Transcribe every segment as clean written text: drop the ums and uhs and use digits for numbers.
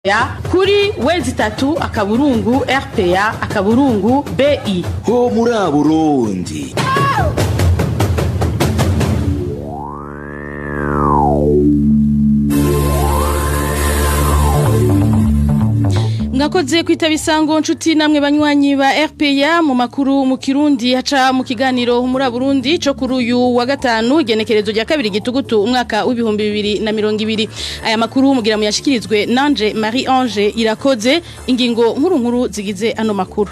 ya kuri wezi tatu akaburungu RPA akaburungu BI ho muri Burundi. Ngakoze kwitaba isango nshuti namwe banywanyi ba RPA mu makuru mu Kirundi haca mu kiganiro muri Burundi cyo kuri uyu wa gatanu igenekerezo rya kabiri gitugutu umwaka w'ibihumbi 2020 aya makuru mugira mu yashikirizwe nanje Marie Ange Irakoze ingingo nkuru zigize ano makuru.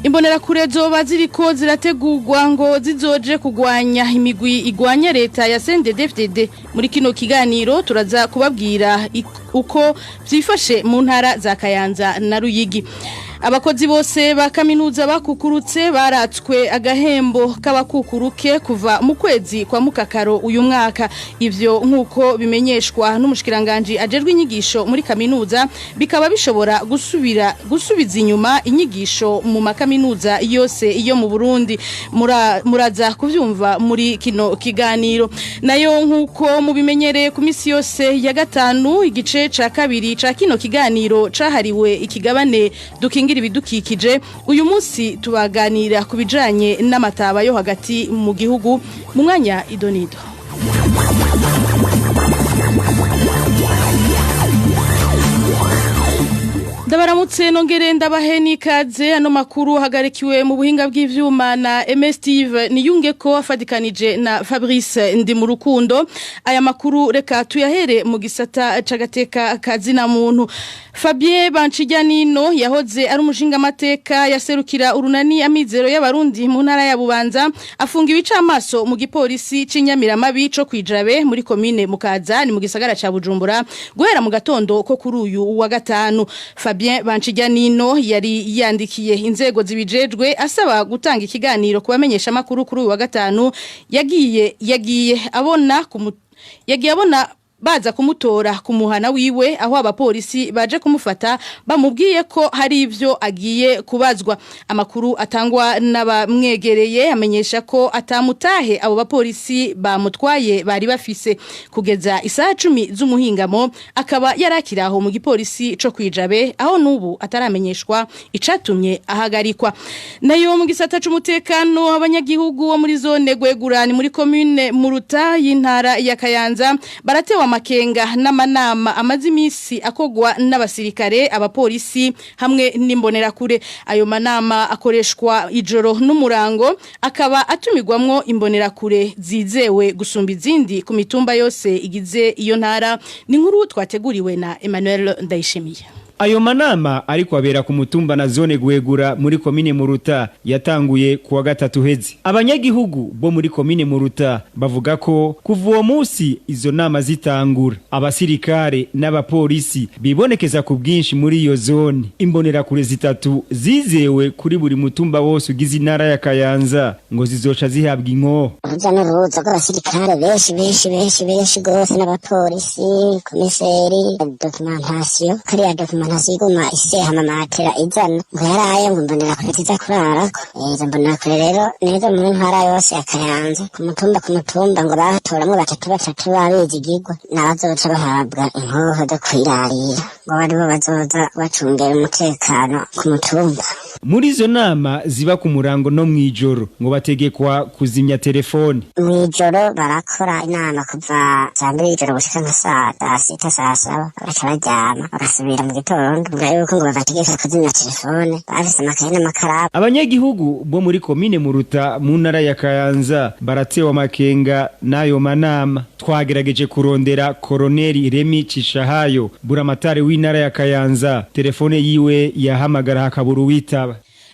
Imbonera kure zoba ziriko zirategurwa ngo zizoje kugwanya imigwi igwanya leta ya CNDD-FDD muri kino kiganiro turaza kubabwira uko vyifashe mu ntara za Kayanza na Ruyigi. Abakozi bose ba kaminuza bakukurutse baratswe agahembo k'abakukuruke kuva mu kwezi kwa mukakaro uyu mwaka ivyo nkuko bimenyeshwa n'umushikiranganje ajerwe inyigisho muri kaminuza bikaba bishobora gusubiza inyuma inyigisho mu makaminuza yose iyo mu Burundi muraza kuvyumva muri kino kiganiro nayo nkuko mubimenyereye ku misi yose ya gatanu igice ca kabiri ca kino kiganiro cahariwe ikigabane dukingira ibidukikije uyu munsi tubaganira kubijanye n'amataba yo hagati mu gihugu mu mwanya idonido. Ndabaramutse nongere ndabaheni kaze ano makuru hagarikiwe mu buhinga bw'ivyuma na MS Steve niyunge ko afadikanije na Fabrice ndi mu rukundo aya makuru reka tuyahere mu gisata cagateka kazina muntu. Fabien Bancijyanino yahoze ari umushinga amateka yaserukira urunani amizero y'abarundi mu ntara ya Bubanza afungiwe icamaso mu gipolisi c'Inyamiramabi co kwijabe muri commune Mukaza ni mu gisagara ca Bujumbura guhera mu gatondo ko kuri uyu wa gatanu. Fabien Bancijyanino yari yandikiye inzego zibijejwe asaba gutanga ikiganiro kubamenyesha makuru kuri uyu wa gatanu yagiye abona baza kumutora kumuhana wiwe aho abapolisi baje kumufata bamubwiye ko hari ivyo agiye kubazwa amakuru atangwa n'abamwegereye amenyesha ko atamutahe abo bapolisi bamutwaye bari bafise kugeza isaha 10 z'umuhingamo akaba yarakiraho mu gipolisi co kwijabe aho nubu ataramenyeshwa icatumye ahagarikwa nayo mu gisata c'umutekano abanyagihugu wo muri zone Gwegurani muri commune Muruta y'intara ya Kayanza baratewa makenga n'amanama amazi imisi akogwa n'abasirikare abapolisi hamwe n'imbonera kure ayo manama akoreshwa ijoro n'umurango akaba atumigwamwo imbonera kure zizewe gusumba izindi ku mitumba yose igize iyo ntara ni nkuru twateguriwe na Emmanuel Ndayishimiye. Ayo manama ariko abera ku mutumba na zone Gwegura muri komine Muruta yatanguye kuwa gatatu hezi. Abanyagihugu bo muri komine Muruta bavuga ko kuva uwo munsi izo nama zitangura abasirikare n'abapolisi bibonekeza ku bwinshi muri iyo zone. Imbonera kure zitatu zizewe kuri buri mutumba wose ugize intara ya Kayanza ngo zizoca zihabwa inko. Uruja n'uruza rw'abasirikare benshi gose n'abapolisi komiseri documentation kariya nasiguma iseha mamatera izana ngo yaraye ngo mbonera kuretiza kurarako mbonera kure rero neza mu ntara yose ya Kayanza ku mutumba ngo batoramwe batatu babizigirwa nabazoca bahabwa inkoho zo kwirarira ngo baribo bazoza bacungera umutekano ku mutumba. Muri izo nama ziba ku murango no mwijoro ngo bategekwa kuzimya telefone. Mwijoro barakora inama kuva saa 2 y'ijoro gushika nka saa 6 saa 7 baca baryama bagasubira mu gitondo yuko ngo bategeka kuzimya telefone bafise amakaye n'amakaramu. Abanyagihugu bo muri komine Muruta mu ntara ya Kayanza baratewa makenga nayo manama. Twagerageje kurondera Koloneli Remi Cishahayo buramatare w'intara ya Kayanza telefone yiwe yahamagara hakaburu witaba.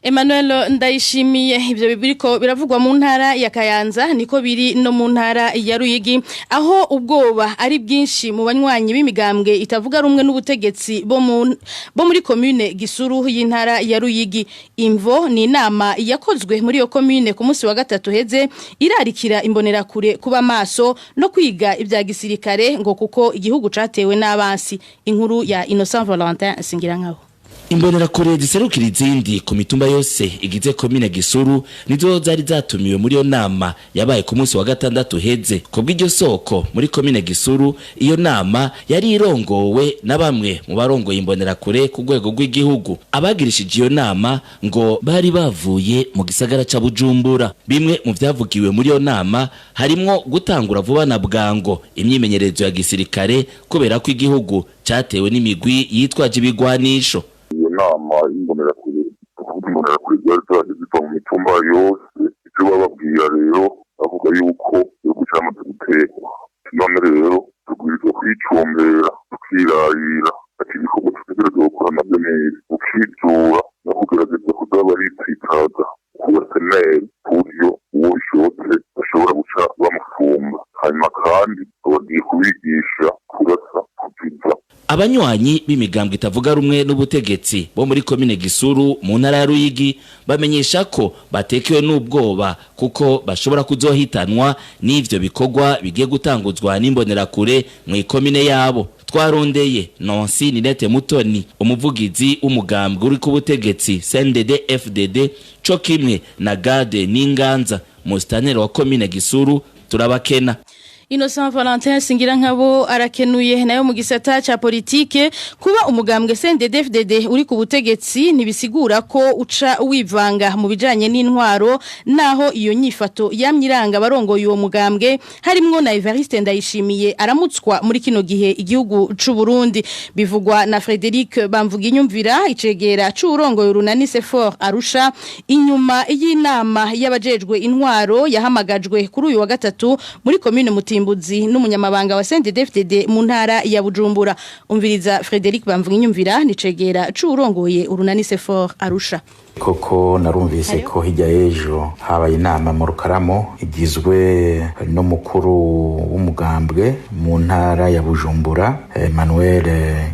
Emmanuel Ndayishimiye ivyo biriko biravugwa mu ntara ya Kayanza niko biri no mu ntara ya Ruyigi aho ubwoba ari bwinshi mu banywanyi b'imigambwe itavuga rumwe n'ubutegetsi bo muri commune Gisuru y'intara ya Ruyigi. Imvo ni inama yakozwe muri yo commune ku munsi wa gatatu heze irarikira imbonera kure kuba maso no kwiga ibya gisirikare ngo kuko igihugu catewe n'abansi. Inkuru ya Innocent Valentin Singirankaho. Imbonerakure ziserukira izindi ku mitumba yose igize komine Gisuru nizo zari zatumiwe muri yo nama yabaye ku munsi wa gatandatu heze. Kubw'iryo soko muri komine Gisuru iyo nama yari irongowe na bamwe mu barongoye imbonerakure ku rwego rw'igihugu. Abagirishije iyo nama ngo bari bavuye mu gisagara ca Bujumbura. Bimwe mu vyavugiwe muri yo nama harimwo gutangura vuba na bwango imyimenyerezo ya gisirikare kubera ko igihugu cyatewe n'imigwi yitwaje ibigwanisho. Nama imbonerakure byari zahiziva mu mitumba yose, icyo bababwira rero bavuga yuko igihugu cyamaze gutekwa. None rero tubwirizwa kwicumbera tukirarira ati ibikorwa tutegerezwa gukora nabyo neza, ukibyura no kugerageza kuzaba aritsitaza ku baseneri ku buryo uwo bishobotse bashobora guca bamufumba, hanyuma kandi bagiye kubigisha kurasa kuziza. Abanywanyi b'imigambwe itavuga rumwe n'ubutegetsi bo muri komine Gisuru mu ntara ya Ruyigi bamenyesha ko batekewe n'ubwoba kuko bashobora kuzohitanwa n'ivyo bikorwa bigiye gutanguzwa n'imbonerakure mu ikomine yabo. Twarondeye Nancy Ninete Mutoni, umuvugizi w'umugambwe uri ku butegetsi CNDD FDD, co kimwe na Gade Ninganza mustaneri wa komine Gisuru, turabakena. Innocent Valentin Singirankabo arakenuye nayo mu gisata ca politike kuba umugambwe CNDD-FDD uri ku butegetsi nibisigura ko uca wivanga mu bijanye n'intwaro, naho iyo nyifato yamyiranga barongoye uwo mugambwe harimwo na Evariste Ndayishimiye aramutswa muri kino gihe igihugu c'u Burundi. Bivugwa na Frederic Bamvuginyumvira icegera c'urongoye urunani Sefor Arusha inyuma y'inama y'abajejwe intwaro yahamagajwe kuri uyu wa gatatu muri commune Mutimbuzi n'umunyamabanga wa CNDD-FDD mu ntara ya Bujumbura. Umviriza Frederic Bamvuginyumvira nicegera c'urongoye urunani Sefor Arusha. Koko narumvise ko hirya ejo habaye inama mu Rukaramo igizwe n'umukuru w'umugambwe mu ntara ya Bujumbura Emmanuel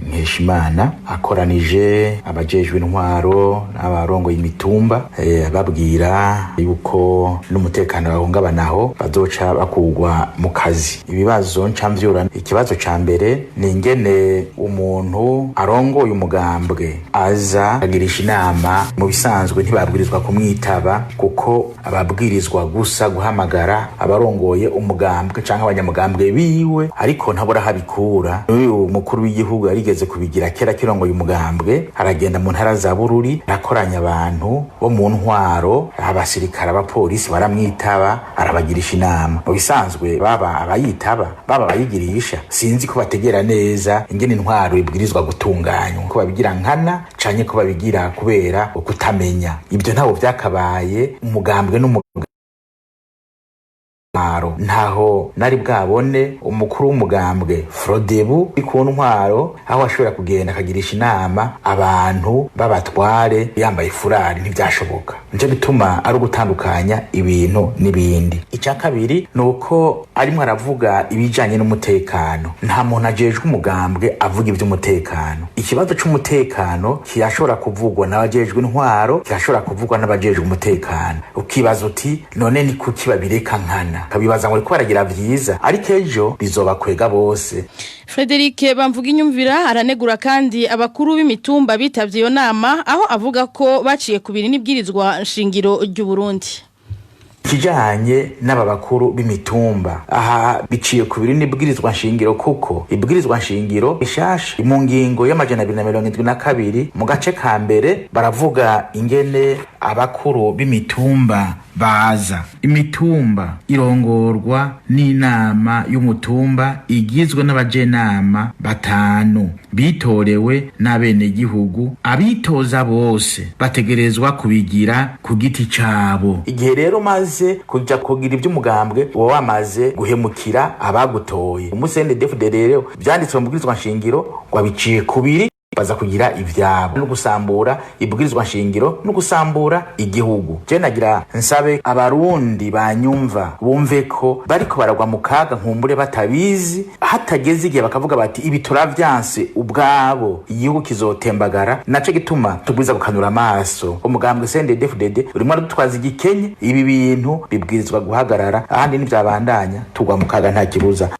Nkeshimana akoranije abajejwe intwaro n'abarongo y'imitumba babwira yuko n'umutekano bahungabanaho bazoca bakugwa mu kazi. Ibibazo ncamvyura, ikibazo ca mbere ni ingene umuntu arongoye umugambwe aza agirisha inama mu bisanzwe ntibabwirizwa kumwitaba kuko ababwirizwa gusa guhamagara abarongoye umugambwe canke abanyamugambwe biwe, ariko ntabura habikura. Uyu mukuru w'igihugu yarigeze kubigira kera kirongoye umugambwe, aragenda mu ntara za Bururi arakoranya abantu bo mu ntwaro, abasirikare abapolisi baramwitaba arabagirisha inama. Mu bisanzwe baba abayitaba baba bayigirisha sinzi ko bategera neza ingene intwaro ibwirizwa gutunganywa, ko babigira nkana canke ko babigira kubera ukutamenya. Ibyo ntawo vyakabaye umugambwe n'umugambwe ntaho nari bwabone umukuru w'umugambwe Frodebu ku ntwaro aho ashobora kugenda akagirisha inama abantu babatware yambaye furari, ntivyashoboka. Nje bituma ari ugutandukanya ibintu n'ibindi. Icya kabiri nuko arimo aravuga ibijanye n'umutekano. Nta muntu ajejwe umugambwe avuga ivy'umutekano. Ikibazo c'umutekano kiyashobora kuvugwa n'abajejwe intwaro, kiyashobora kuvugwa n'abajejwe umutekano. Ukibaza uti none ni kuki babireka nkana? Kabibaza ngo ko baragira vyiza ariko ejo bizobakwega bose. Frederic Bamvuginyumvira aranegura kandi abakuru b'imitumba bitavye iyo nama, aho avuga ko baciye kubiri n'ibwirizwa nshingiro ry'u Burundi. Kijanye n'aba bakuru b'imitumba aha biciye kubiri n'ibwirizwa nshingiro kuko ibwirizwa nshingiro ishasha mu ngingo y'amajana 272 mu gace ka mbere baravuga ingene abakuru b'imitumba baza. Imitumba irongorwa n'inama y'umutumba igizwe n'abajenama 5 bitorewe n'abene gihugu. Abitoza bose bategerezwa kubigira ku giti cabo. Igihe rero maze kuja kugira iby'umugambwe wowe wamaze guhemukira abagutoye. CNDD-FDD rero byanditswe mu bwirizwa nshingiro ngo abiciye kubiri baza kugira ivyabo no gusambura ibwirizwa nshingiro no gusambura igihugu. Je nagira nsabe abarundi banyumva bumve ko bariko baragwa mu kaga nkumbure batabizi, hatageze igihe bakavuga bati ibi turavyanse ubwabo igihugu kizotembagara. Naco gituma tubwiza gukanura amaso umugambwe CNDD-FDD urimo dutwaza igikenye. Ibi bintu bibwirizwa guhagarara, ahandi n'ivyabandanya tugwa mu kaga nta kibuza.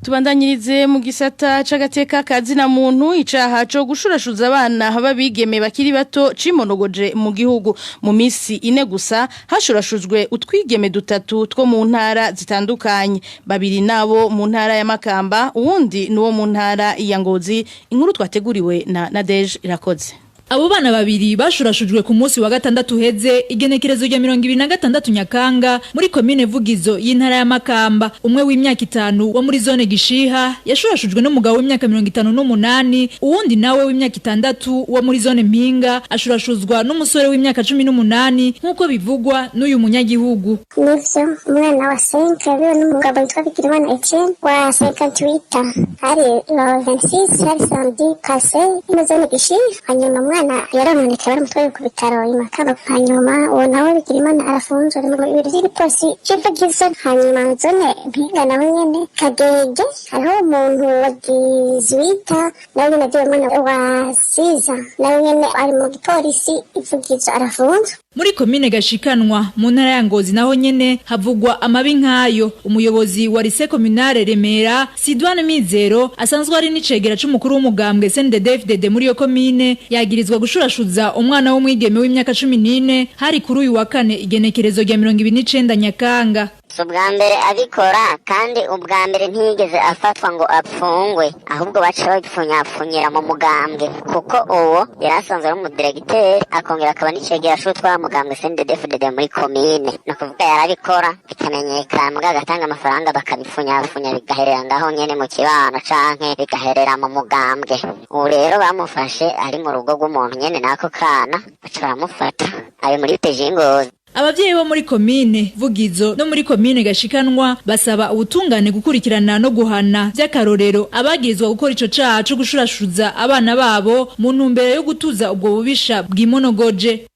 Tubandanyirize mu gisata c'agateka kazina muntu icaha co gushurashuza abana babigeme bakiri bato cimonogoje mu gihugu mu misi ine gusa hashurashujwe utwigeme dutatu two mu ntara zitandukanye babiri nabo mu ntara ya Makamba uwundi nuwo mu ntara ya Ngozi inkuru twateguriwe na Nadege Irakoze. Abo bana babiri bashurashujwe ku munsi wa gatandatu heze igenekerezo rya 2026 Nyakanga muri komine Vugizo y'intara ya Makamba umwe w'imyaka 5 wo muri zone Gishiha yashurashujwe n'umugabo w'imyaka 58 uwundi nawe w'imyaka 6 wo muri zone Mpinga ashurashuzwa n'umusore w'imyaka 18 nkuko bivugwa n'uyu munyagihugu. Nivyo umwana wa 5 biwe n'umugabo witwa Bikirimana Etienne wa 58 hari 26 hari samedi passé muri zone Gishiha hanyuma yarononeka baramutwaye ku bitaro imakaba hanyuma uwo nawe Bikirimana arafunzwe mu bibiri by'ipolisi cy'Ivugizo hanyuma zone Mpinga nawe nyene Kagege hariho umuntu wagizwita nawe nyene byo mwana wa Siza nawe nyene ari mu gipolisi Ivugizo arafunzwe. Muri komine Gashikanwa mu ntara ya Ngozi naho nyene havugwa amabi nkayo umuyobozi wa Lycée Communale Remera Sidwane Mizero asanzwe ari n'icegera c'umukuru w'umugambwe CNDD-FDD muri yo komine yagirizwa gushurashuza umwana w'umwigeme w'imyaka 14 hari kuri uyu wa kane igenekerezo rya 29 Nyakanga. Ubwa mbere abikora kandi ubwa mbere ntiyigeze afatwa ngo apfungwe ahubwo baca bagipfunyapfunyira mu mugambwe kuko uwo yarasanzwe ari umudiregiteri akongera akaba n'icegera c'utwara mugambwe CNDD-FDD muri komine no kuvuga yarabikora bikamenyekana muga agatanga amafaranga bakabipfunyapfunya bigaherera ngaho nyene mu kibano canke bigaherera mu mugambwe ubu rero bamufashe ari mu rugo rw'umuntu nyene nako kana baca baramufata ari muri Pejingozi. Abavyeyi bo muri komine Vugizo no muri komine Gashikanwa basaba ubutungane gukurikirana no guhana by'akarorero abagirizwa gukora ico caha cyo gushurashuza abana babo mu ntumbero yo gutuza ubwo bubisha bw'imonogoje.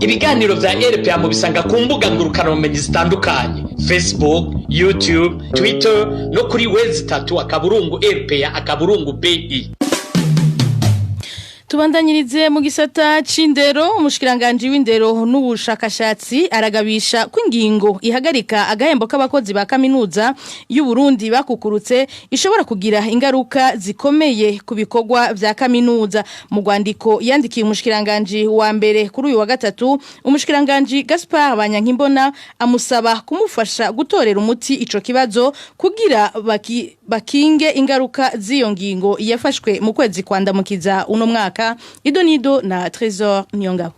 Ibiganiro vya RPA mu bisanga ku mbuga ngurukana bumenyi zitandukanye Facebook, YouTube, Twitter no kuri website akaburungu RPA akaburungu BI. Tubandanyirize mu gisata c'indero umushikiranganje w'indero n'ubushakashatsi aragabisha kw'ingingo ihagarika agahembo k'abakozi ba kaminuza y'u Burundi bakukurutse ishobora kugira ingaruka zikomeye ku bikorwa vya kaminuza mu rwandiko yandikiye umushikiranganje wa mbere kuri uyu wa gatatu umushikiranganje Gaspard Banyankimbona amusaba kumufasha gutorera umuti ico kibazo kugira bakinge ingaruka z'iyo ngingo yafashwe mu kwezi kwandamukiza uno mwaka Idonido na Trésor Nyongabo.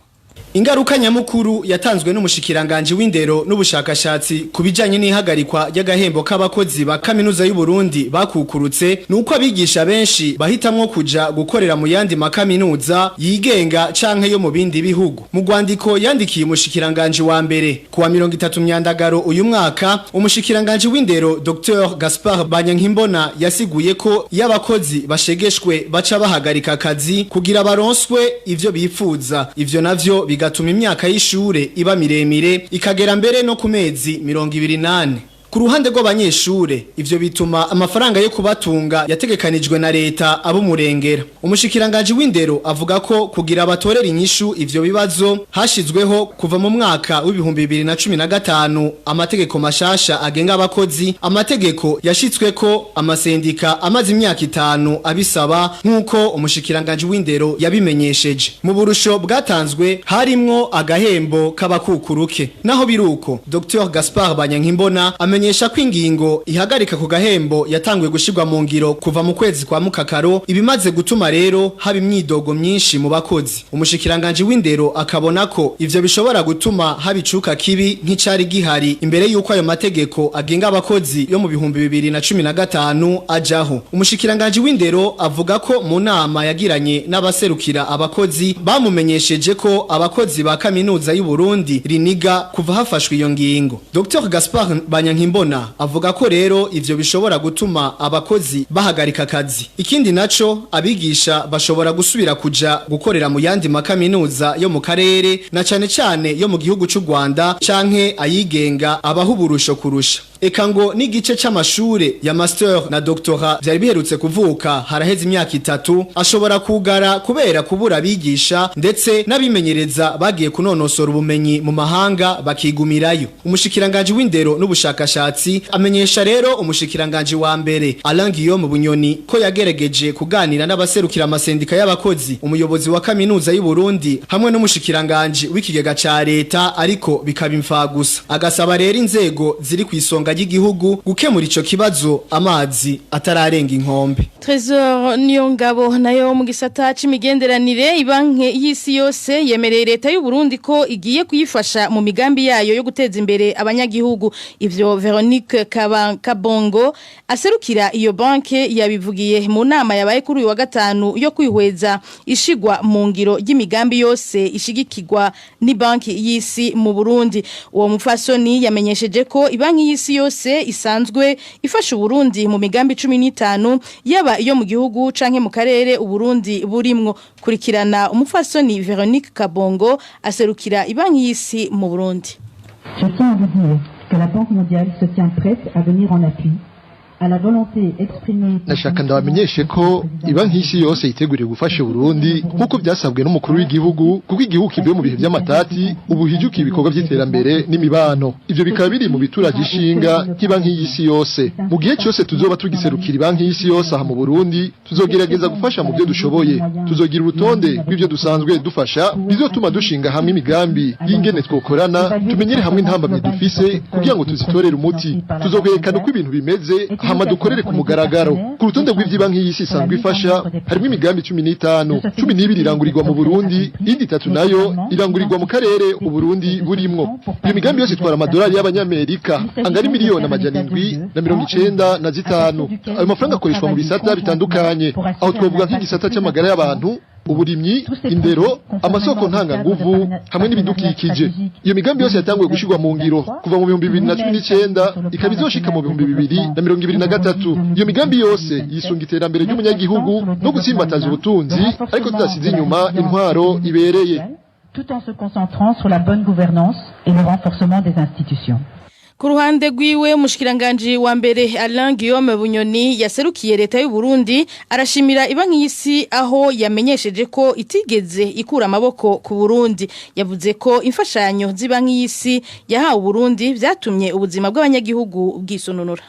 Ingaruka nyamukuru yatanzwe n'umushikiranganje w'indero n'ubushakashatsi kubijanye n'ihagarikwa y'agahembo k'abakozi ba kaminuza y'u Burundi bakukurutse nuko abigisha benshi bahitamwo kuja gukorera mu yandi makaminuza yigenga canke yo mu bindi bihugu. Mu rwandiko yandikiye umushikiranganje wa mbere kuwa 30 Myandagaro uyu mwaka umushikiranganje w'indero Dr Gaspard Banyankimbona yasiguye ko y'abakozi bashegeshwe baca bahagarika akazi kugira baronswe ivyo bifuza ivyo navyo bigatuma imyaka y'ishure iba miremire ikagera mbere no ku mezi 28. Ku ruhande rw'abanyeshure ivyo bituma amafaranga yo kubatunga yategekanijwe na leta abo murengera. Umushikiranganje w'indero avuga ko kugira abatorera inyishu ivyo bibazo hashizweho kuva mu mwaka w'ibihumbi 2015 amategeko mashasha agenga abakozi, amategeko yashitsweko amasendika amaze imyaka 5 abisaba nkuko umushikiranganje w'indero yabimenyesheje. Mu burusho bwatanzwe harimwo agahembo k'abakukuruke. Naho biruko Dr Gaspard Banyankimbona amenyesha ko ingingo ihagarika ku gahembo yatangwe gushirwa mu ngiro kuva mu kwezi kwa Mukakaro ibimaze gutuma rero haba imyidogo myinshi mu bakozi. Umushikiranganje w'indero akabona ko ivyo bishobora gutuma habicuka kibi nk'icari gihari imbere yuko ayo mategeko agenga abakozi yo mu bihumbi 2015 ajaho. Umushikiranganje w'indero avuga ko mu nama yagiranye n'abaserukira abakozi bamumenyesheje ko abakozi ba kaminuza y'u Burundi riniga kuva hafashwe iyo ngingo. Dr Gaspard Banyankimbona avuga ko rero ivyo bishobora gutuma abakozi bahagarika akazi. Ikindi naco abigisha bashobora gusubira kuja gukorera mu yandi makaminuza yo mu karere na cane cane yo mu gihugu c'u Rwanda canke ayigenga abahuburusho kurusha. eka ngo n'igice c'amashure ya master na doctorat vyari biherutse kuvuka haraheze imyaka 3 ashobora kugara kubera kubura abigisha ndetse n'abimenyereza bagiye kunonosora ubumenyi mu mahanga bakigumirayo. Umushikiranganje w'indero n'ubushakashatsi amenyesha rero umushikiranganje wa mbere Alain Guillaume Bunyoni ko yagerageje kuganira n'abaserukira amasendika y'abakozi, umuyobozi wa kaminuza y'u Burundi hamwe n'umushikiranganje w'ikigega ca leta, ariko bikaba imfagusa. Agasaba rero inzego ziri kwisonga ry'igihugu gukemura ico kibazo amazi atararenga inkombe. Trésor Niyongabo nayo mu gisata c'imigenderanire ibanke y'isi yose yemereye leta y'u Burundi ko igiye kuyifasha mu migambi yayo yo guteza imbere abanyagihugu. Ivyo Veronique Kabongo aserukira iyo banke yabivugiye mu nama yabaye kuri uyu wa gatanu yo kwihweza ishigwa mu ngiro y'imigambi yose ishigikirwa ni banki y'isi mu Burundi. Uwo mufasoni yamenyesheje ko ibanki y'isi yose isanzwe ifasha Burundi mu migambi 15 yaba iyo mu gihugu canke mu karere Uburundi burimwo. Kurikirana umufasoni Veronique Kabongo aserukira ibanki y'isi mu Burundi. Je tiens à vous dire que la Banque mondiale se tient prête à venir en appui. Nashaka ndabamenyeshe ko ibanki y'isi yose yiteguriye gufasha Burundi nkuko byasabwe n'umukuru w'igihugu kuko igihugu kivuye mu bihe by'amatati ubu hijukiye ibikorwa by'iterambere n'imibano. Ivyo bikaba biri mu bituraje ishinga nk'ibanki y'isi yose. Mu gihe cyose tuzoba tugiserukira ibanki y'isi yose aha mu Burundi tuzogerageza gufasha mu byo dushoboye. Tuzogira urutonde rw'ivyo dusanzwe dufasha bizotuma dushinga hamwe imigambi y'ingene twokorana tumenyere hamwe intambamye dufise kugira ngo tuzitorere umuti. Tuzokwerekana uko ibintu bimeze hama dukorere ku mugaragaro. Ku rutonde rw'ivyibanki y'isi isanzwe ifasha harimo imigambi 15, 12 irangurirwa mu Burundi, indi 3 nayo irangurirwa mu karere Uburundi burimwo. Iyo migambi yose itwara amadolari y'abanyamerika angana miliyoni 795. Ayo mafaranga akoreshwa mu bisata bitandukanye, aho twovuga nk'igisata c'amagara y'abantu, uburimyi, indero, amasoko ntanganguvu hamwe n'ibidukikije. Iyo migambi yose yatanguye gushirwa mu ngiro kuva mu 2019 ikaba izoshika mu 2023. Iyo migambi yose yisunga iterambere ry'umunyagihugu no gutsimbataza ubutunzi, ariko tudasize inyuma intwaro ibereye, tout en se concentrant sur la bonne gouvernance et le renforcement des institutions. Ku ruhande rwiwe umushikiranganje wa mbere Alain Guillaume Bunyoni yaserukiye leta y'u Burundi arashimira ibanki y'isi aho yamenyesheje ko itigeze ikura amaboko ku Burundi. Yavuze ko imfashanyo z'ibanki y'isi yahawe Burundi vyatumye ubuzima bw'abanyagihugu bwisononora.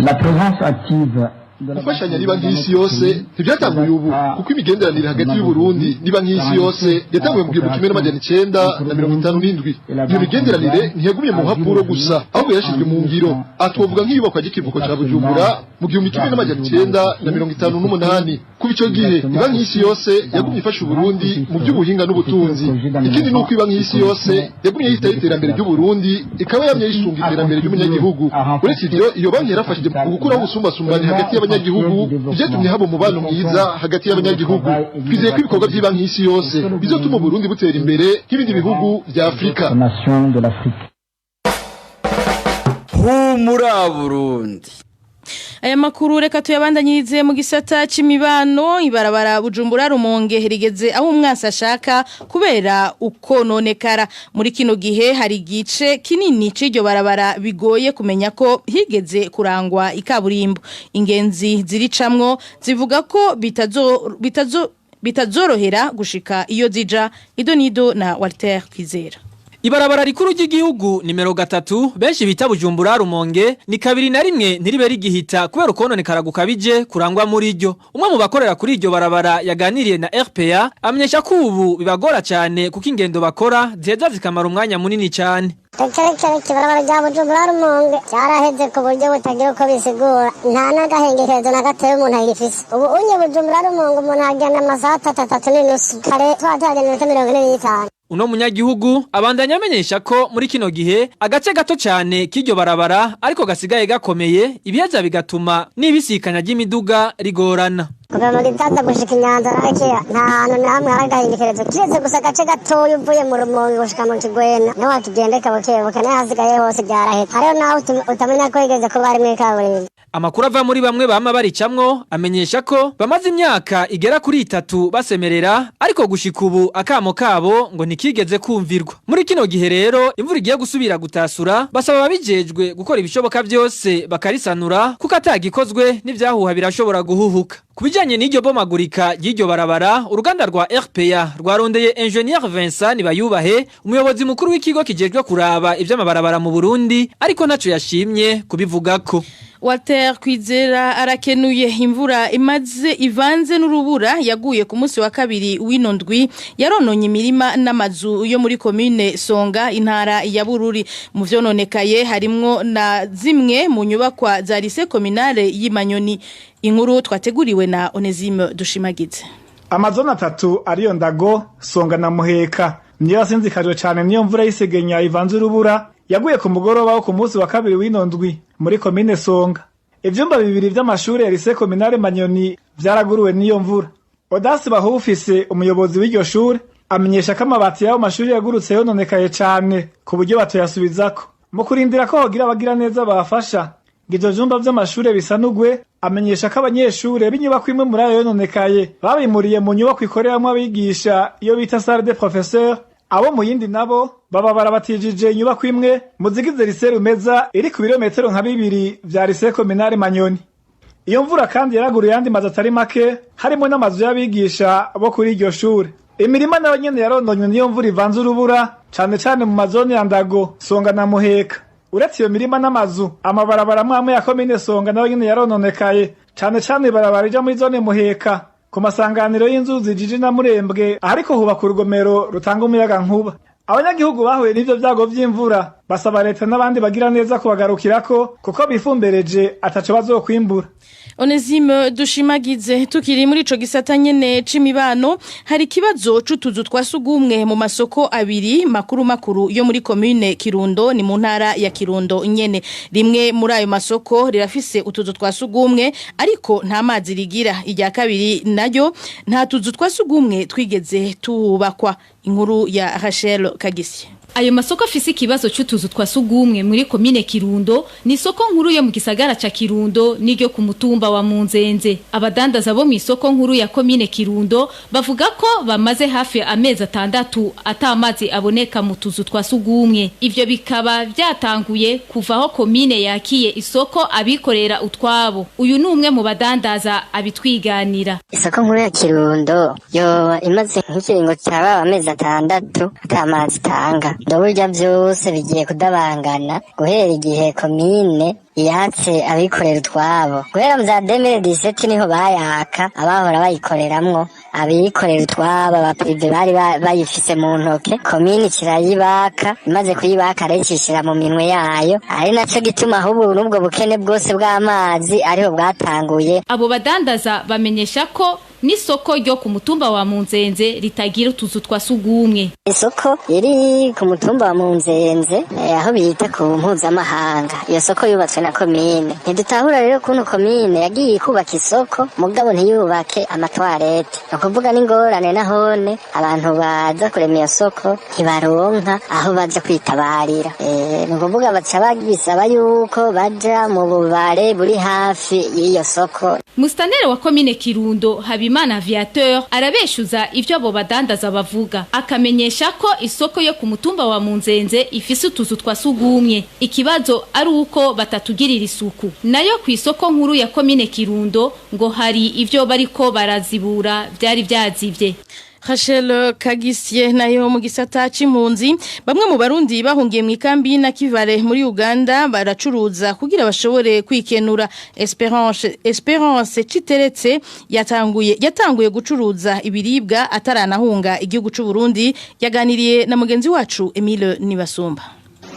La présence active gufashanya niba nk'isi yose ntibyatanguye ubu kuko imigenderanire hagati y'u Burundi niba nk'isi yose yatanguye mu 1957. Iyo migenderanire ntiyagumye mu mpapuro gusa ahubwo yashizwe mu ngiro. Atwovuga nk'ibibakwa ry'ikivuko ca Bujumbura mu 1958. Kuba ico gihe iba nk'isi yose yagumye ifasha Burundi mu by'ubuhinga n'ubutunzi. Ikindi nuko iba nk'isi yose yagumye yitaye iterambere ry'u Burundi ikaba yamye yisunga iterambere ry'umunyagihugu. Uretse ivyo iyo banki yarafashije mu gukuraho ubusumbasumbane hagati y'abanyagihugu byatumye haba umubano mwiza hagati y'abanyagihugu. Twizeye ko ibikorwa by'ibanki y'isi yose bizotuma Burundi butera imbere nk'ibindi bihugu bya Afrika. Humura Burundi. Aya makuru reka tuyabandanyirize mu gisata c'imibano. Ibarabara Bujumbura Rumonge rigeze aho umwasi ashaka kubera ukononekara. Muri kino gihe hari igice kinini c'iryo barabara bigoye kumenya ko higeze kurangwa ikaburimbo. Ingenzi ziricamwo zivuga ko bitazorohera gushika iyo zija. Idonido na Walter Kwizera. Ibarabara rikuru ry'igihugu nimero 3 benshi bita Bujumbura Rumonge ni 2 ntiribe rigihita kubera ukononekara gukabije kurangwa muri ryo. Umwe mu bakorera kuri iryo barabara yaganiriye na RPA amenyesha ko ubu bibagora cyane kuko ingendo bakora zeza zikamara umwanya munini cyane. Ibarabara rya Bujumbura Rumonge cyaraheze ku buryo butagira uko bisigura, nta n'agahengekezo na gateye umuntu ayifise. Ubu unye Bujumbura Rumonge umuntu agenda amasaha 3:30 kare twatagenda 45. Uno munyagihugu abandanya amenyesha ko muri kino gihe agace gato cyane k'iryo barabara ariko gasigaye gakomeye ibiheza bigatuma nibisikanya ry'imiduga rigorana. kuva mu gitanda gushika inyanza nakira nta hantu na hamwe hari agahindikerezo kiretse gusa agace gatoya uvuye mu Rumonge gushika mu Kigwena niho wakigendeka bukebuke nayo hasigaye hose byarahetse hariho naho utamenya ko yigeze kuba ari muri kaburimbo. Amakuru ava muri bamwe bama baricamwo amenyesha ko bamaze imyaka igera kuri 3 basemerera ariko gushika ubu akamo kabo ngo ntikigeze kumvirwa. Muri kino gihe rero imvura igiye gusubira gutasura basaba babijejwe gukora ibishoboka byose bakarisanura kuko atagikozwe n'ivyahuha birashobora guhuhuka. Kubijanye n'iryo bomagurika y'iryo barabara uruganda rwa RPA rwarondeye Engineer Vincent Nibayubahe umuyobozi mukuru w'ikigo kijejwe kuraba ivy'amabarabara mu Burundi ariko naco yashimye kubivugako. Walter Kwizera arakenuye imvura ivanze n'urubura yaguye ku munsi wa kabiri w'inondwi yarononye imirima n'amazu yo muri commune Songa intara ya Bururi mu vyononekaye harimwo na zimwe mu nyubakwa za lycée communale y'Imanyoni. Inkuru twateguriwe na Onesime Dushimagize. Amazona 3 ariyo Ndago, Songa na Muheka niyo yasinzikajwe cyane niyo mvura y'isegenya ivanze urubura yaguye ku mugoroba wo ku munsi wa kabiri w'inondwi muri commune Songa. Ivyumba 2 vy'amashure ya lycée communale Manyoni vyaraguruwe niyo mvura. Odasi Bahufise umuyobozi w'iryo shure amenyesha ko amabati y'ayo mashuri yagurutse yononekaye cyane ku buryo batoyasubizako. Mu kurindira ko hogira abagira neza bafasha Gizo vyumba vy'amashure bisanugwe amenyesha ko abanyeshure b'inyubako imwe muri ayo yononekaye babimuriye mu nyubako ikoreramwo abigisha iyo bita salle de professeur. Abo mu yindi nabo baba barabatijije inyubako imwe muzigize lycée Rumeza iri ku birometero nka 2 vya lycée communale Manyoni. Iyo mvura kandi yaraguruye yandi mazu atari make harimo n'amazu y'abigisha bo kuri iryo shure. Imirima nayo nyene yarononywe niyo mvura ivanze urubura cane mu mazone ya Ndago, Songa na Muheka. Uretse iyo mirima n'amazu amabarabara amwe ya commune Songa nayo nyene yarononekaye cane ibarabara rija muri zone Muheka ku masanganiro y'inzuzi Jiji na Murembwe ariko hubaka urugomero rutanga umuyaga nkuba. Abanyagihugu bahuye n'ivyo vyago vy'imvura basaba leta n'abandi bagira neza kubagarukirako kuko bifumbereje ataco bazokwimbura. Onesime Dushimagize tukiri muri ico gisata nyene c'imibano hari kibazo c'utuzu twasugumwe mu masoko abiri makuru yo muri commune Kirundo ni mu ntara ya Kirundo nyene. Rimwe muri ayo masoko rirafise utuzu twasugumwe ariko nta mazi rigira. Irya kabiri naryo nta tuzu twasugumwe twigeze tubakwa. Inkuru ya Rachel Kagisi. Ayo masoko afise ikibazo c'utuzu twasugumwe muri commune Kirundo ni soko nkuru yo mu gisagara ca Kirundo niryo ku mutumba wa Munzenze. Abadandaza bo mu isoko nkuru ya commune Kirundo bavuga ko bamaze hafi amezi 6 atamazi aboneka mu tuzu twasugumwe. Ivyo bikaba byatanguye kuvaho commune yakiye isoko abikorera utwabo. Uyu ni umwe mu badandaza abitwiganira. Isoko nkuru ya Kirundo yo imaze nk'ikiringo cyaba amezi 6 atamazi tanga. Ndabulya byose bigiye kudabangana guhera igihe commune yatse abikorera utwabo. Guhera mu za 2017 niho bayaka abahora bayikoreramwo abikorera utwabo abaprive bari bayifise mu ntoke commune kirayibaka imaze kuyibaka arayishishira mu minwe yayo ari naco gituma ahubwo n'ubwo bukene bwose bw'amazi ariho bwatanguye. Abo badandaza bamenyesha ko n'isoko ryo ku mutumba wa Munzenze ritagira utuzu twasugumwe. Isoko iri ku mutumba wa Munzenze aho bita ku mpuzamahanga. Iyo soko yubatswe na commune. Ntidutahura rero kuno commune yagiye kubaka isoko mugabo ntiyubake amatwarete. Nakuvuga n'ingorane nahone abantu baza kurema iyo soko ntibaronka aho baza kwitabarira. Nakuvuga baca bagisaba yuko baja mu bubare buri hafi y'iyo soko. Mustanere wa commune Kirundo Habimana Aviateur arabeshuza ivyo abo badandaza bavuga akamenyesha ko isoko yo ku mutumba wa Munzenze ifise utuzu twasugumwe. Ikibazo ari uko batatugirira isuku. Nayo ku isoko nkuru ya commune Kirundo ngo hari ivyo bariko barazibura byari byazivye. Rachel Kagisye nayo mu gisata c'impunzi bamwe mu barundi bahungiye mu ikambi na Kivale muri Uganda baracuruza kugira bashobore kwikenura. Esperance Citeretse yatanguye gucuruza ibiribwa ataranahunga igihugu c'u Burundi yaganiriye na mugenzi wacu Emile Nibasumba.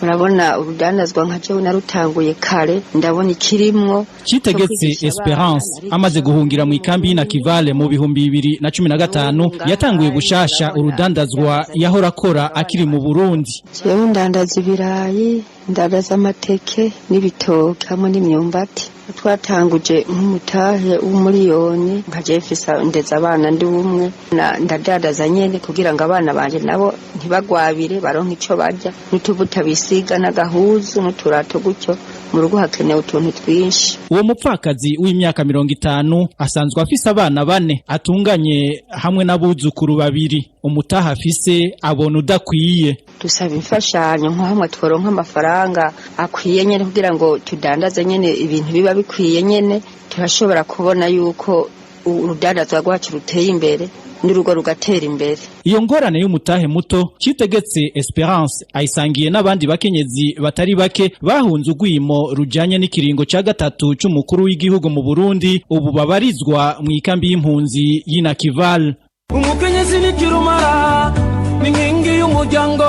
Urabona urudandazwa nka cyo narutanguye kare ndabona ikirimwo Citegetse Esperance amaze guhungira mu ikambi na Kivale mu bihumbi 2015 yatanguye gushasha urudandazwa yahora akora akiri mu Burundi. Jewe ndandaza ibirayi ndandaza amateke n'ibitoke hamwe n'imyumbati twatanguje nk'umutahe w'umuliyoni nka Jefferson ndetse abana ndi umwe ndadadaza nyene kugira ngo abana banje nabo ntibagwabire baronke ico barya n'utubuta bisiga n'agahuzu n'uturato gutyo mu rugo hakenewe utuntu twinshi. Uwo mupfakazi w'imyaka 50 asanzwe afise abana bane atunganye hamwe n'abuzukuru babiri. Umutaha afise abona udakwiye. Dusaba imfashanyo nko hamwe tworonka amafaranga akwiye nyene kugira ngo tudandaze nyene ibintu biba bikwiye nyene turashobora kubona yuko urudandazwa rwacu ruteye imbere n'urugo rugatera imbere. Iyo ngorane y'umutahe muto Citegetse Esperance ayisangiye n'abandi bakenyezi batari bake bahunze ugwimo rujanye n'ikiringo ca gatatu c'umukuru w'igihugu mu Burundi ubu babarizwa mu ikambi y'impunzi y'Inakival. Umukenyezi ni kirumara n'inkingi y'umuryango,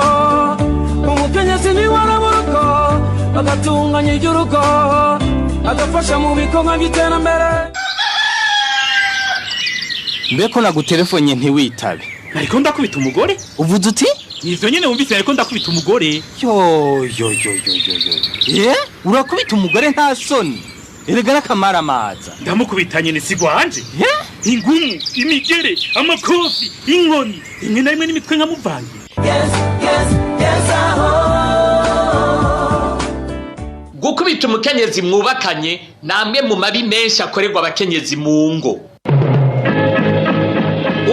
umukenyezi ni waraburuko agatunganya igihugu agafasha mu bikorwa by'iterambere. Mbeko nagutelefone ntiwitabe. Nariko ndakubita umugore? Uvuze uti? Nivyo nyene wumvise nariko ndakubita umugore. Yo. Urakubita umugore nta soni. Erega nakamara amaza. Ndamukubita nyene sigwanje. Ingumu, imigere, amakofi, inkoni, imwe na imwe n'imitwe nkamuvange. Yes aho. Gukubita umukenyezi mwubakanye namwe mu mabi menshi akorerwa abakenyezi mu ngo.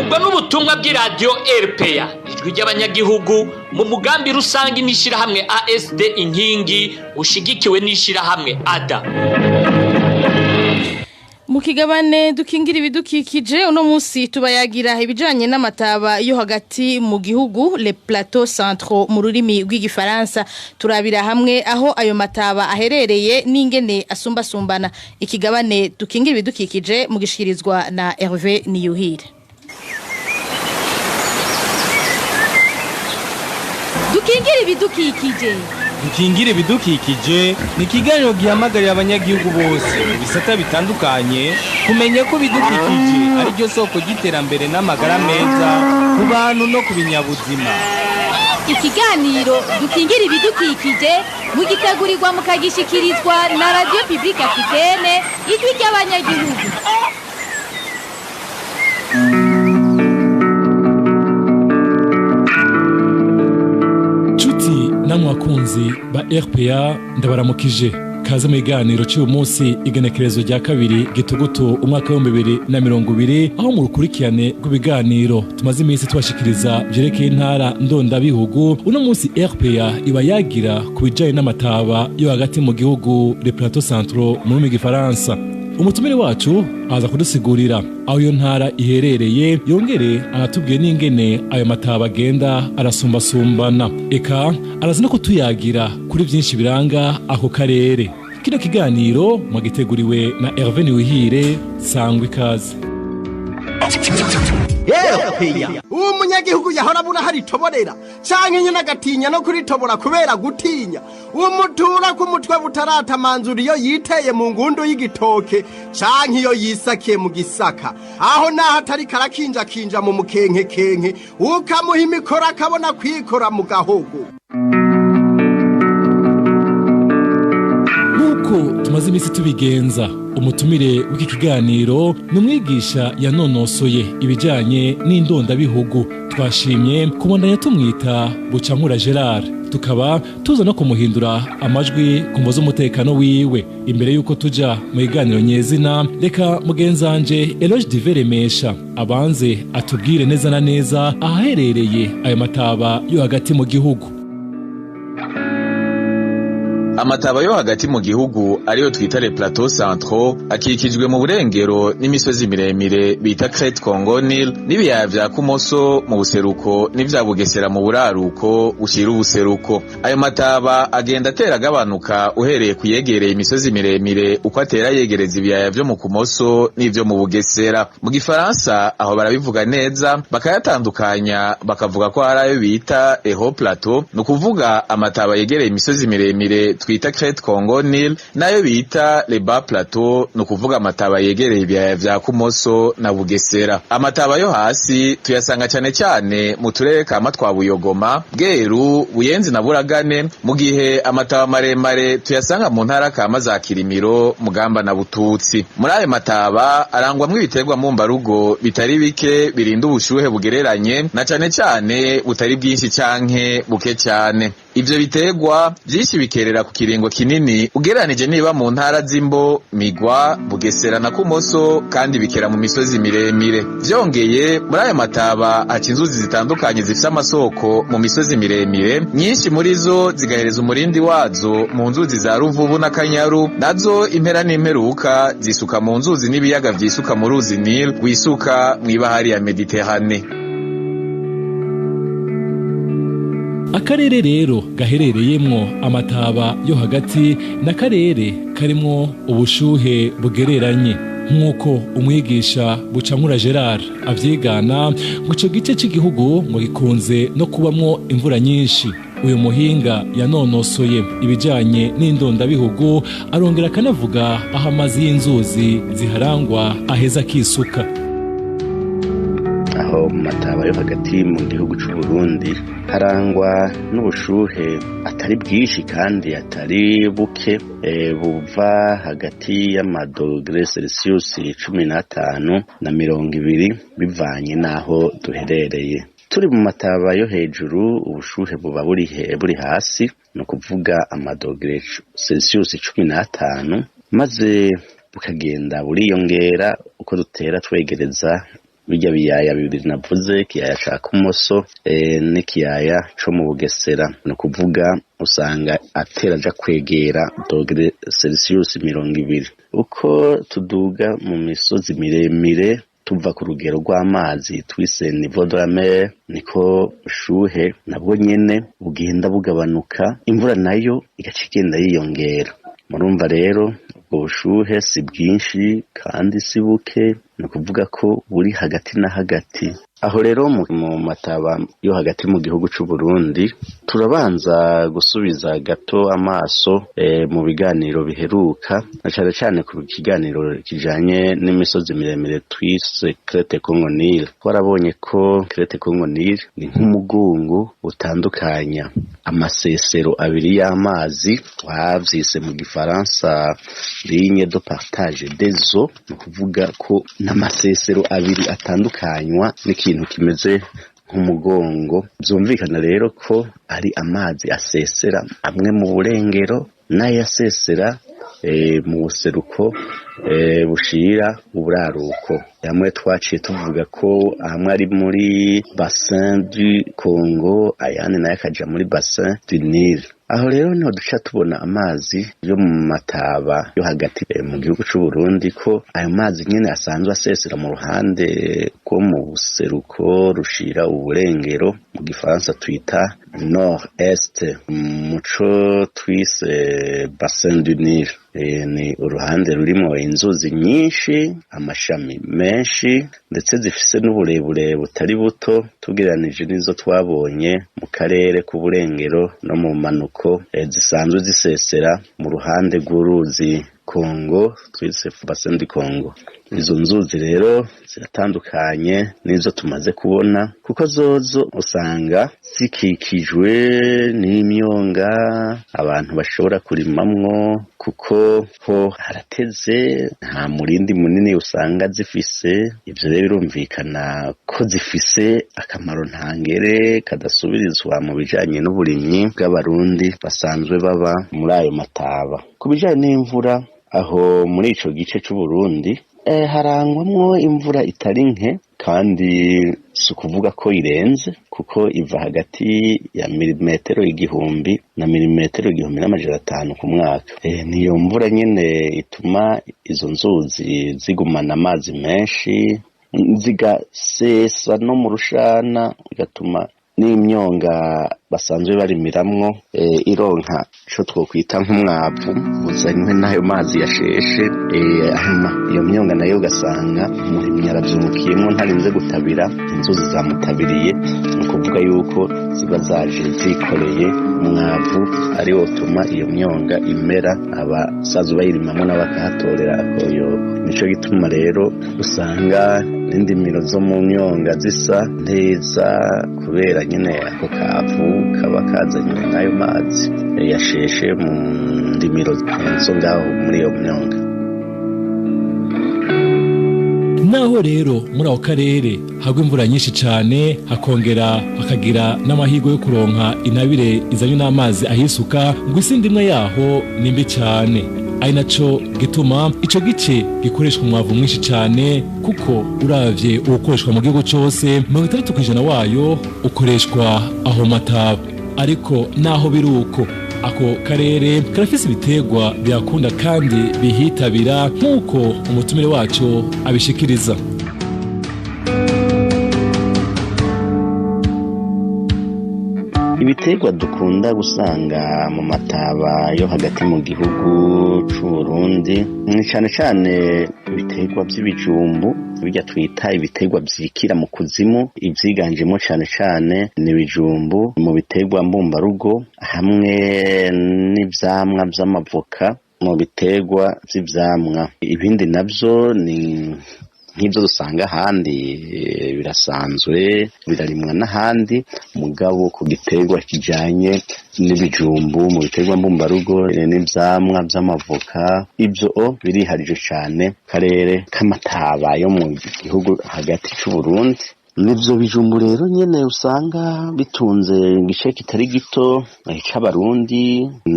Ubwo n'ubutumwa bw'iradio RPA ijwi ry'abanyagihugu mu mugambi rusangi n'ishirahamwe ASD inkingi ushigikiwe n'ishirahamwe ADA. Mu kigabane dukingira ibidukikije uno munsi tubayagira ibijanye n'amataba yo hagati mu gihugu les plateaux centraux mu rurimi rw'igifaransa turabira hamwe aho ayo mataba aherereye n'ingene asumbasumbana. Ikigabane dukingira ibidukikije mu gishikirizwa na Hervé Niyuhire. Dukingire ibidukikije. Dukingire ibidukikije ni ikiganiro gihamagarira abanyagihugu bose mu bisata bitandukanye kumenya ko ibidukikije ari ryo soko ry'iterambere n'amagara meza ku bantu no ku binyabuzima. Ikiganiro dukingire ibidukikije mugitegurirwa mukagishikirizwa na Radio Publique Africaine ijwi ry'abanyagihugu. namwe wakunzi ba RPA ndabaramukije kaze mu iganiro cy'uyu munsi igenekerezo rya kabiri gitugutu umwaka wa 2020 aho mu rukurikirane rw'ibiganiro tumaze iminsi tubashikiriza byerekeye intara ndondabihugu uno munsi RPA iba yagira ku bijanye n'amataba yo hagati mu gihugu les plateaux centraux mu rurimi rw'igifaransa. Umutumire wacu aza kudusigurira aho iyo ntara iherereye yongere anatubwiye n'ingene ayo mataba agenda arasumbasumbana eka arazi no kutuyagira kuri byinshi biranga ako karere. Kino kiganiro mwagiteguriwe na Hervé Niyuhire sangwa ikaze. Uwo munyagihugu yahora buna hari toborera canke nyene agatinya no kuritobora kubera gutinya uwo mutura ku mutwe butarata manzuri iyo yiteye mu ngundu y'igitoke canke iyo yisakiye mu gisaka aho naho atari karakinja kinja mu mukenke ukamuha imikora akabona kwikora mu gahogo. Nuko tumaze iminsi tubigenza umutumire w'iki kiganiro n'umwigisha yanonosoye ibijanye n'indondabihugu twashimye kubandanya tumwita Bucankura Gerard tukaba tuza no kumuhindura amajwi kumvo z'umutekano wiwe. Imbere yuko tuja mu iganiro nyezina reka mugenzanje Eloge Diveremesha abanze atubwire neza na neza aherereye ayo mataba yo hagati mu gihugu. Amataba yo hagati mu gihugu ariyo twita les plateaux centraux akikijwe mu burengero n'imisozi miremire bita Crête Congo Nil n'ibiyaya vya Kumoso mu buseruko n'ivya Bugesera mu buraruko ushira ubuseruko. Ayo mataba agenda atera gabanuka uhereye kuyegereye imisozi miremire uko atera yegereza ibiyaya vyo mu Kumoso n'ivyo mu Bugesera. Mu Gifaransa aho barabivuga neza bakayatandukanya bakavuga ko hari ayo bita Eho Plateau no kuvuga amataba yegereye imisozi miremire twita Crete Congo Nil nayo bita Le Bas Plateau, no kuvuga amataba yegereye ibiyaya vya Kumoso na Bugesera. Amataba yo hasi tuyasanga cyane cyane mu turere ka Matwa, Buyogoma, Bweru, Buyenzi na Buragane, mu gihe amataba maremare tuyasanga mu ntara kama za Kirimiro, Mugamba na Bututsi. Muri ayo mataba arangwamwe ibiterwa mu mbarugo bitari bike birinda ubushuhe bugereranye na cyane cyane butari bwinshi canke buke cyane. Ivyo biterwa vyinshi bikerera ku kiringo kinini ugereranije niba mu ntara z'Imbo, Migwa, Bugesera na Kumoso, kandi bikera mu misozi miremire. Vyongeye muri aya mataba haca inzuzi zitandukanye zifise amasoko mu misozi miremire, nyinshi muri zo zigahereza umurindi wazo mu nzuzi za Ruvubu na Kanyaru, nazo impera n'imperuka zisuka mu nzuzi n'ibiyaga vyisuka mu ruzi Nil wisuka mw'ibahari ya Mediterane. Akarere rero gaherereyemwo amataba yo hagati n'akarere karimwo ubushuhe bugereranye, nk'uko umwigisha Bucankura Gerard avyigana ngo ico gice c'igihugu ngo gikunze no kubamwo imvura nyinshi. Uyu muhinga yanonosoye ibijanye n'indondabihugu arongera akanavuga aho amazi y'inzuzi ziharangwa aheza kisuka. Aho mu mataba yo hagati mu gihugu c'u Burundi harangwa n'ubushuhe atari bwinshi kandi atari buke, buva hagati y'amadogere Celsius 15 na 20 bivanye naho duherereye. Turi mu mataba yo hejuru ubushuhe buba buri hasi, no kuvuga amadogere Celsius 15, maze bukagenda buriyongera uko dutera twegereza bijya biyaya bibiri navuze, kiyaya ca Kumoso n'ikiyaya co mu Bugesera, no kuvuga usanga atera aja kwegera dogere Celsius 20. Uko tuduga mu misozi miremire tuva ku rugero rw'amazi twise niveau de la mer, niko bushuhe nabwo nyene bugenda bugabanuka, imvura nayo igaca igenda yiyongera. Murumva rero ubwo bushuhe si bwinshi kandi si buke, no kuvuga ko buri hagati na hagati. Aho rero mu mataba yo hagati mu gihugu c'u Burundi turabanza gusubiza gato amaso mu biganiro biheruka, na cyane cyane ku kiganiro kijanye n'imisozi miremire twise Crete Congo Nil. Twarabonye ko Crete Congo Nil ni nk'umugungu utandukanya amasesero abiri y'amazi, wavyise mu gifaransa ligne de partage des eaux, no kuvuga ko n'amasesero abiri atandukanywa n'ikintu kimeze nk'umugongo. Byumvikana rero ko ari amazi asesera amwe mu burengero n'ayasesera mu buseruko bushira uburaruko. Yamwe twaciye tuvuga ko amwe ari muri bassin du Congo, ayandi nayo akaja muri bassin du Nil. Aho rero niho duca tubona amazi yo mu mataba yo hagati mu gihugu c'u Burundi, ko ayo mazi nyene asanzwe asesera mu ruhande ko mu buseruko rushira uburengero, mu gifaransa twita nord est, muco twise bassin du Nil. Ni uruhande rurimo inzuzi nyinshi, amashami menshi, ndetse zifise n'uburebure butari buto tugereranije n'izo twabonye mu karere k'uburengero no mu manuko zisanzwe zisesera mu ruhande rw'uruzi Congo twise bassin du Congo. Izo nzuzi rero ziratandukanye n'izo tumaze kubona, kuko zozo usanga zikikijwe n'imyonga abantu bashobora kurimamwo, kuko ho harateze, nta murindi munini usanga zifise. Ivyo rero birumvikana ko zifise akamaro ntangere kadasubirizwa mu bijanye n'uburimyi bw'abarundi basanzwe baba muri ayo mataba. Ku bijanye n'imvura, aho muri ico gice c'u Burundi harangwamwo imvura itari nke, kandi si ukuvuga ko irenze, kuko iva hagati ya milimetero 1,000 na milimetero 1,500 ku mwaka. Niyo mvura nyene ituma izo nzuzi zigumana amazi menshi, zigasesa no mu rushana, igatuma n'imyonga basanzwe barimiramwo ironka ico twokwita nk'umwavu uzanywe n'ayo mazi yasheshe. Iyo myonga nayo ugasanga umurimyi aravyungukiyemwo, ntarinze gutabira, inzuzi zamutabiriye, ni ukuvuga yuko ziba zaje zikoreye umwavu ari wo utuma iyo myonga imera abasaza bayirimamo n'abakahatorera akoyobo. Nico gituma rero usanga n'indimiro zo mu myonga zisa neza kubera nyine ako kavu kaba kazanye n'ayo mazi yasheshe mu ndimiro zo ngaho muri iyo myonga. Naho rero muri ako karere hagwa imvura nyinshi cyane hakongera hakagira n'amahirwe yo kuronka intabire izanye n'amazi ahisuka ngo isi ndimwe yaho nimbi cyane, ari naco gituma ico gice gikoreshwa umwavu mwinshi cyane kuko uravye ukoreshwa mu gihugu cyose 60% wayo ukoreshwa aho Mataba. Ariko naho biruko ako karere karafise ibitegwa byakunda kandi bihitabira nk'uko umutumire wacu abishikiriza. Ibitegwa dukunda gusanga mu Mataba yo hagati mu gihugu c'u Burundi ni cyane cyane ibitegwa by'ibijumbu bijya twita ibitegwa byikira mu kuzimu, ibyiganjemo cyane cyane n'ibijumbu mu bitegwa mbumbarugo hamwe n'ivyamwa by'amavoka mu bitegwa by'ivyamwa. Ibindi navyo ni nk'ibyo dusanga ahandi birasanzwe birarimwa n'ahandi, mugabo ku gitegwa kijanye n'ibijumbu mu bitegwa mbumbarugo n'ivyamwa by'amavoka ibyo biriharije cyane karere k'Amataba yo mu gihugu hagati c'u Burundi. Nivyo bijumbu rero nyene usanga bitunze igice kitari gito c'abarundi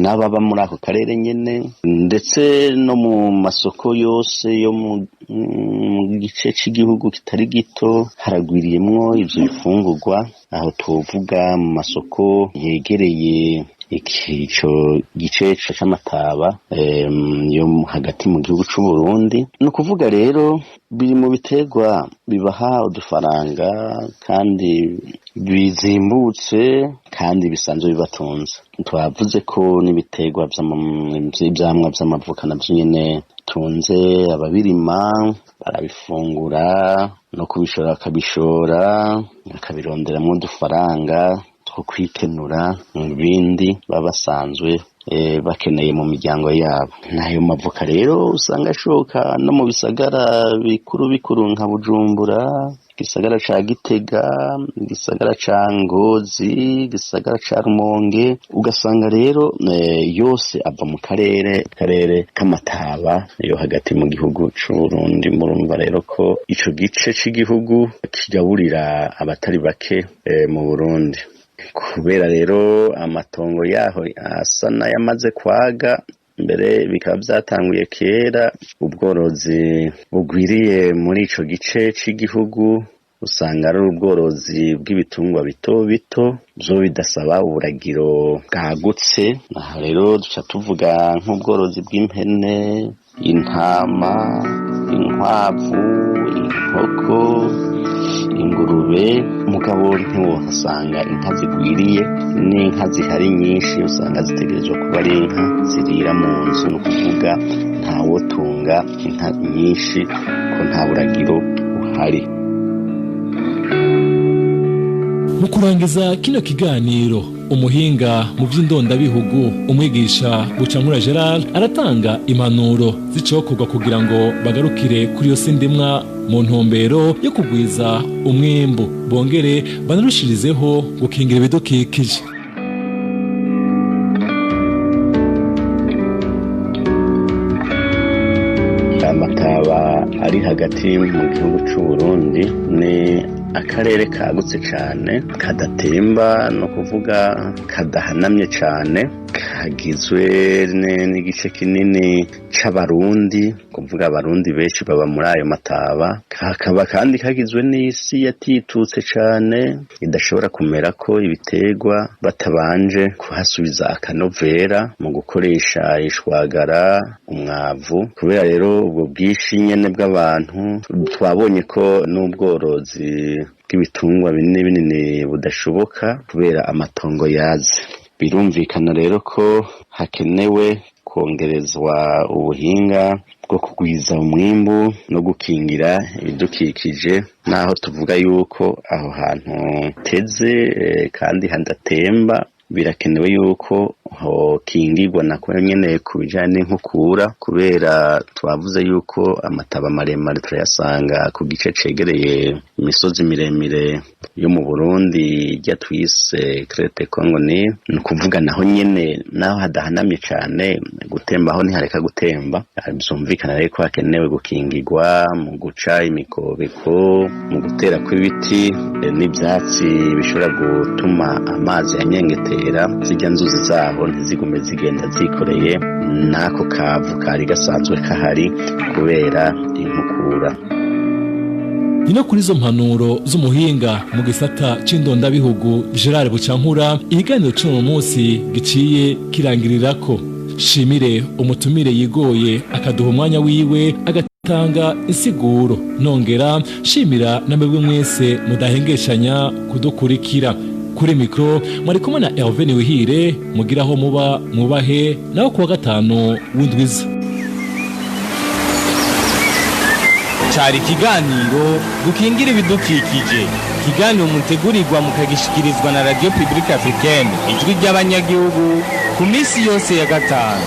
n'ababa muri ako karere nyene, ndetse no mu masoko yose yo mu gice c'igihugu kitari gito haragwiriyemwo ivyo bifungurwa. Aho tuvuga mu masoko yegereye ico gice c'Amataba yo hagati mu gihugu c'u Burundi. No kuvuga rero biri mu bitegwa bibaha udufaranga kandi bizimbutse kandi bisanzwe bibatunze. Twavuze ko n'ibitegwa by'amwa by'amavoka navyo nyene tunze ababirima barabifungura no kubishora akabishora akabironderamo udufaranga two kwikenura mu bindi babasanzwe bakeneye mu miryango yabo. Nayo mavoka rero usanga ashoka no mu bisagara bikuru nka Bujumbura, gisagara ca Gitega, gisagara ca Ngozi, gisagara ca Rumonge, ugasanga rero yose ava mu karere k'Amataba yo hagati mu gihugu c'u Burundi. Murumva rero ko ico gice c'igihugu kigaburira abatari bake mu Burundi. Kubera rero amatongo yaho asa n'ayamaze kwaga, mbere bikaba byatanguye kera ubworozi bugwiriye muri ico gice c'igihugu, usanga ari ubworozi bw'ibitungwa bito bito byo bidasaba uburagiro bwagutse. Aha rero duca tuvuga nk'ubworozi bw'impene, intama, inkwavu, inkoko, ingurube. Mugabo ntiwohasanga inka zigwiriye, n'inka zihari nyinshi usanga zitegerezwa kuba ari inka zirira mu nzu. No kuvuga ntawotunga inka nyinshi ko nta buragiro buhari. Mu kurangiza kino kiganiro umuhinga mu by'indondabihugu umwigisha Bucankura Gerard aratanga impanuro zicokorwa kugira ngo bagarukire kuri yo sindimwa mu ntumbero yo kugwiza umwimbu, bongere banarushirizeho gukingira ibidukikije. Amataba ari hagati mu gihugu c'u Burundi ni akarere kagutse cyane kadatemba, no kuvuga kadahanamye cyane, kagizwe n'igice kinini c'abarundi, kuvuga abarundi benshi baba muri ayo Mataba. Kakaba kandi kagizwe n'isi yatitutse cyane idashobora kumera ko ibitegwa batabanje kuhasubiza akanovera mu gukoresha ishwagara, umwavu. Kubera rero ubwo bwishi nyene bw'abantu, twabonye ko n'ubworozi bw'ibitungwa binini budashoboka kubera amatongo yaze. Birumvikana rero ko hakenewe kongerezwa ubuhinga bwo kugwiza umwimbu no gukingira ibidukikije, naho tuvuga yuko aho hantu teze kandi hadatemba, birakenewe yuko hokingirwa nako nyene ku bijanye n'inkukura, kubera twavuze yuko amataba maremare turayasanga ku gice cegereye imisozi miremire yo mu Burundi rya twise Crete Congo ni kuvuga naho nyene naho hadahanamye cane gutembaho ntihareka gutemba. Byumvikana rero ko hakenewe gukingirwa mu guca imikobeko, mu gutera kw'ibiti n'ivyatsi bishobora gutuma amazi yanyengetera zijya nzuzi zaho ntizigume zigenda zikoreye n'ako kavu kari gasanzwe kahari kubera inkukura. Nino kuri izo mpanuro z'umuhinga mu gisata c'indondabihugu Gerard Bucankura, ikiganiro c'uno munsi giciye kirangirirako. Shimire umutumire yigoye akaduha umwanya wiwe agatanga insiguro, nongera shimira namwe mwese mudahengeshanya kudukurikira. Kuri mikro mwari kumwe na Hervé Niwihire, mugiraho muba mubahe naho kuwa gatanu w'indwiza. Cari ikiganiro dukingira ibidukikije, ikiganiro mutegurirwa mukagishikirizwa na Radio Publique Africaine, ijwi ry'abanyagihugu ku minsi yose ya gatanu.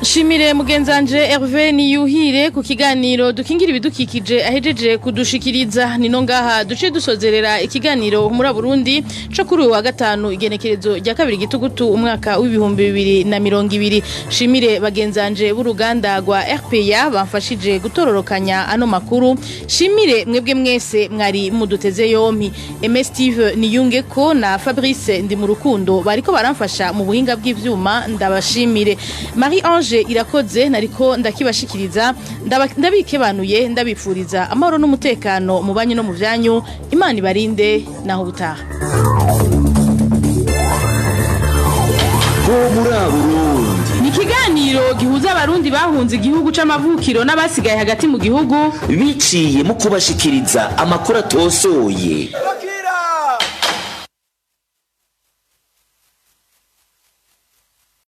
Shimire mugenzanje Hervé Niyuhire ku kiganiro dukingira ibidukikije ahejeje kudushikiriza. Nino ngaha duce dusozerera ikiganiro muri Burundi cyo kuri wa gatanu igenekerezo rya kabiri gitugutu umwaka w'ibihumbi 2020. Shimire bagenzanje b'uruganda rwa RPA bamfashije gutororokanya ano makuru. Shimire mwebwe mwese mwari muduteze yompi. MS Steve Niyungeko na Fabrice ndi mu rukundo bariko baramfasha mu buhinga bw'ivyuma, ndabashimire. Marie Ange irakoze nariko ndakibashikiriza, ndabikebanuye ndabipfuriza amahoro n'umutekano mu banyu no mu vyanyu. Imana ibarinde naho butaha. Ni ikiganiro gihuza abarundi bahunze igihugu c'amavukiro n'abasigaye hagati mu gihugu biciye mu kubashikiriza amakuru atosoye.